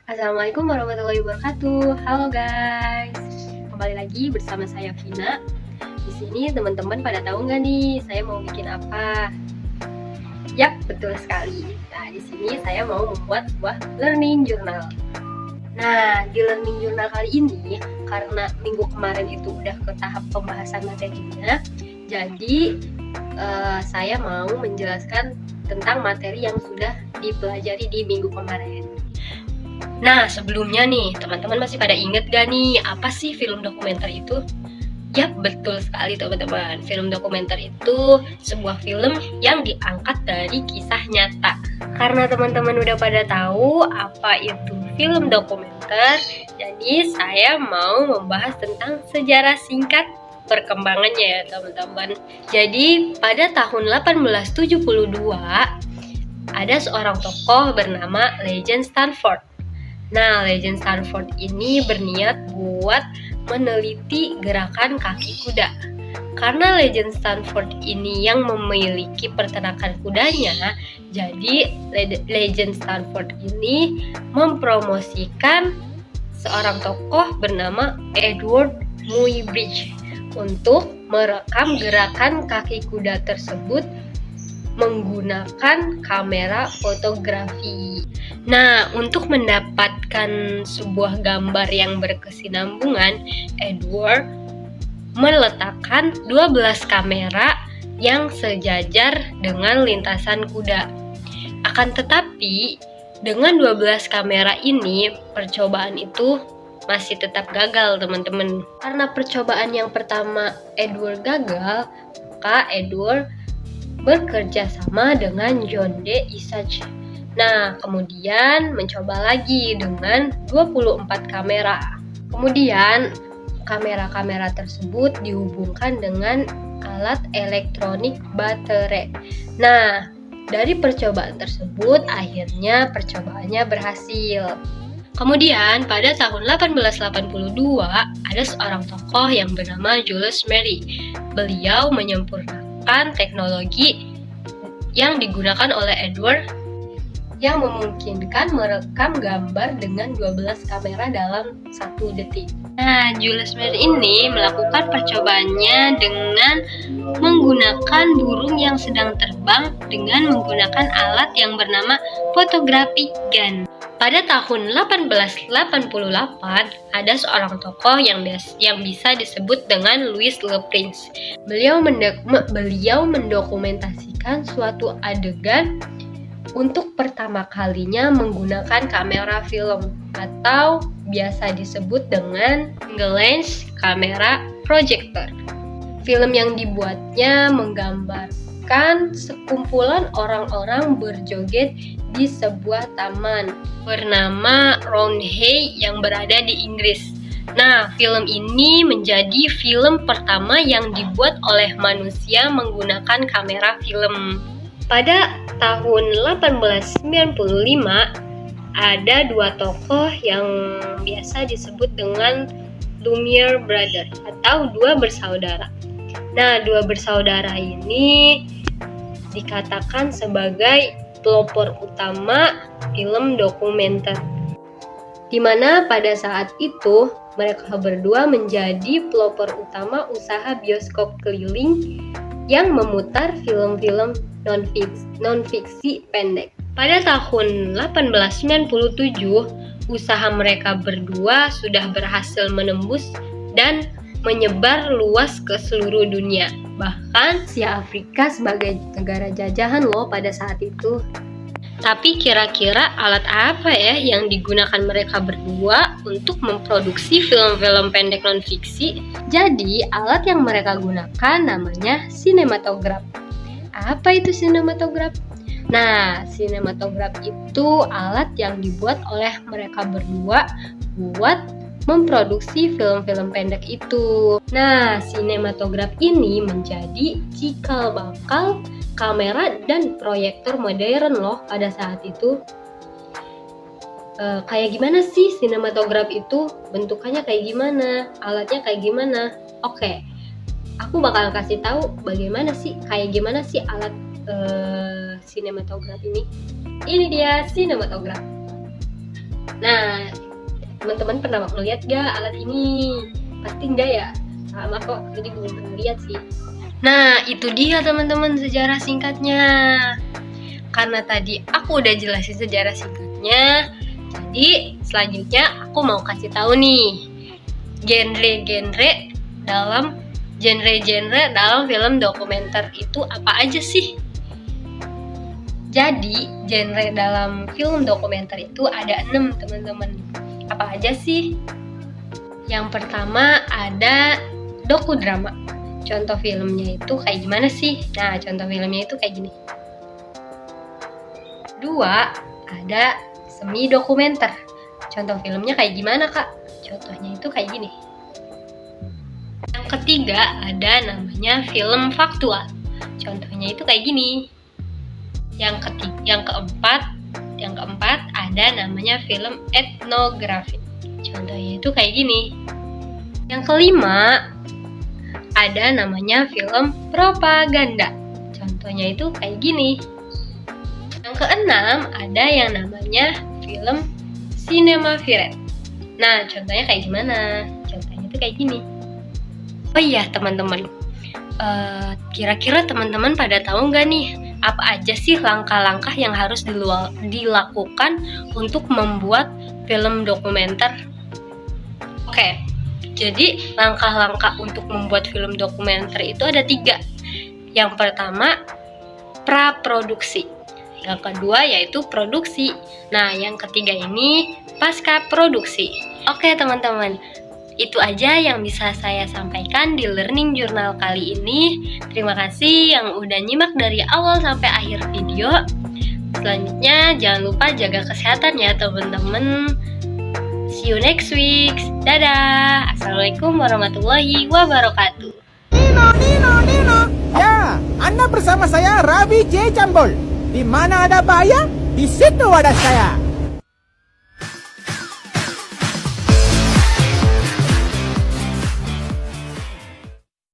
Assalamualaikum warahmatullahi wabarakatuh. Halo guys, kembali lagi bersama saya Vina. Di sini teman-teman pada tahu nggak nih saya mau bikin apa? Yap, betul sekali. Nah, di sini saya mau membuat sebuah learning journal. Nah, di learning journal kali ini karena minggu kemarin itu udah ke tahap pembahasan materinya, jadi saya mau menjelaskan tentang materi yang sudah dipelajari di minggu kemarin. Nah, sebelumnya nih, teman-teman masih pada inget gak nih, apa sih film dokumenter itu? Yap, betul sekali teman-teman. Film dokumenter itu sebuah film yang diangkat dari kisah nyata. Karena teman-teman udah pada tahu apa itu film dokumenter, jadi saya mau membahas tentang sejarah singkat perkembangannya ya teman-teman. Jadi pada tahun 1872 ada seorang tokoh bernama Legend Stanford. Nah, Legend Stanford ini berniat buat meneliti gerakan kaki kuda. Karena Legend Stanford ini yang memiliki peternakan kudanya, jadi Legend Stanford ini mempromosikan seorang tokoh bernama Edward Muybridge untuk merekam gerakan kaki kuda tersebut menggunakan kamera fotografi. Nah, untuk mendapatkan sebuah gambar yang berkesinambungan, Edward meletakkan 12 kamera yang sejajar dengan lintasan kuda. Akan tetapi, dengan 12 kamera ini, percobaan itu masih tetap gagal, teman-teman. Karena percobaan yang pertama Edward gagal, maka Edward bekerja sama dengan John D. Isaac. Nah, kemudian mencoba lagi dengan 24 kamera. Kemudian, kamera-kamera tersebut dihubungkan dengan alat elektronik baterai. Nah, dari percobaan tersebut, akhirnya percobaannya berhasil. Kemudian, pada tahun 1882, ada seorang tokoh yang bernama Julius Mary. Beliau menyempurnakan teknologi yang digunakan oleh Edward yang memungkinkan merekam gambar dengan 12 kamera dalam 1 detik. Nah, Julius Mary ini melakukan percobaannya dengan menggunakan burung yang sedang terbang dengan menggunakan alat yang bernama photographic gun. Pada tahun 1888, ada seorang tokoh yang bisa disebut dengan Louis Le Prince. Beliau mendokumentasikan suatu adegan untuk pertama kalinya menggunakan kamera film atau biasa disebut dengan single lens kamera projector. Film yang dibuatnya menggambarkan sekumpulan orang-orang berjoget di sebuah taman bernama Roundhay yang berada di Inggris. Nah, film ini menjadi film pertama yang dibuat oleh manusia menggunakan kamera film. Pada tahun 1895, ada dua tokoh yang biasa disebut dengan Lumiere Brothers atau dua bersaudara. Nah, dua bersaudara ini dikatakan sebagai pelopor utama film dokumenter, di mana pada saat itu mereka berdua menjadi pelopor utama usaha bioskop keliling yang memutar film-film non-fiksi pendek. Pada tahun 1897, usaha mereka berdua sudah berhasil menembus dan menyebar luas ke seluruh dunia. Bahkan Asia Afrika sebagai negara jajahan loh pada saat itu. Tapi kira-kira alat apa ya yang digunakan mereka berdua untuk memproduksi film-film pendek non-fiksi? Jadi, alat yang mereka gunakan namanya sinematograf. Apa itu sinematograf? Nah, sinematograf itu alat yang dibuat oleh mereka berdua buat memproduksi film-film pendek itu. Nah, sinematograf ini menjadi cikal bakal kamera dan proyektor modern loh pada saat itu. Kayak gimana sih sinematograf itu? Bentukannya kayak gimana? Alatnya kayak gimana? Oke, aku bakal kasih tahu kayak gimana sih alat sinematograf ini. Ini dia sinematograf. Nah, teman-teman pernah lihat gak alat ini? Pasti enggak ya? Sama kok, jadi belum pernah lihat sih. Nah, itu dia teman-teman sejarah singkatnya. Karena tadi aku udah jelasin sejarah singkatnya, jadi selanjutnya aku mau kasih tahu nih genre-genre dalam film dokumenter itu apa aja sih? Jadi, genre dalam film dokumenter itu ada 6 teman-teman. Apa aja sih? Yang pertama ada dokudrama. Contoh filmnya itu kayak gimana sih? Nah, contoh filmnya itu kayak gini. Dua, ada semi dokumenter. Contoh filmnya kayak gimana, Kak? Contohnya itu kayak gini. Yang ketiga, ada namanya film faktual. Contohnya itu kayak gini. Yang keempat ada namanya film etnografi. Contohnya itu kayak gini. Yang kelima, ada namanya film propaganda. Contohnya itu kayak gini. Yang keenam, ada yang namanya film cinema verite. Nah, contohnya kayak gimana? Contohnya itu kayak gini. Oh iya, teman-teman. Kira-kira teman-teman pada tahu nggak nih, apa aja sih langkah-langkah yang harus dilakukan untuk membuat film dokumenter? Oke, jadi langkah-langkah untuk membuat film dokumenter itu ada 3. Yang pertama, praproduksi. Yang kedua yaitu produksi. Nah, yang ketiga ini pasca produksi. Oke teman-teman, itu aja yang bisa saya sampaikan di Learning Journal kali ini. Terima kasih yang udah nyimak dari awal sampai akhir video. Selanjutnya jangan lupa jaga kesehatan ya teman-teman. See you next week. Dadah. Assalamualaikum warahmatullahi wabarakatuh. Nino. Ya, Anda bersama saya Ravi J. Jambol. Di mana ada bahaya, di situ ada saya.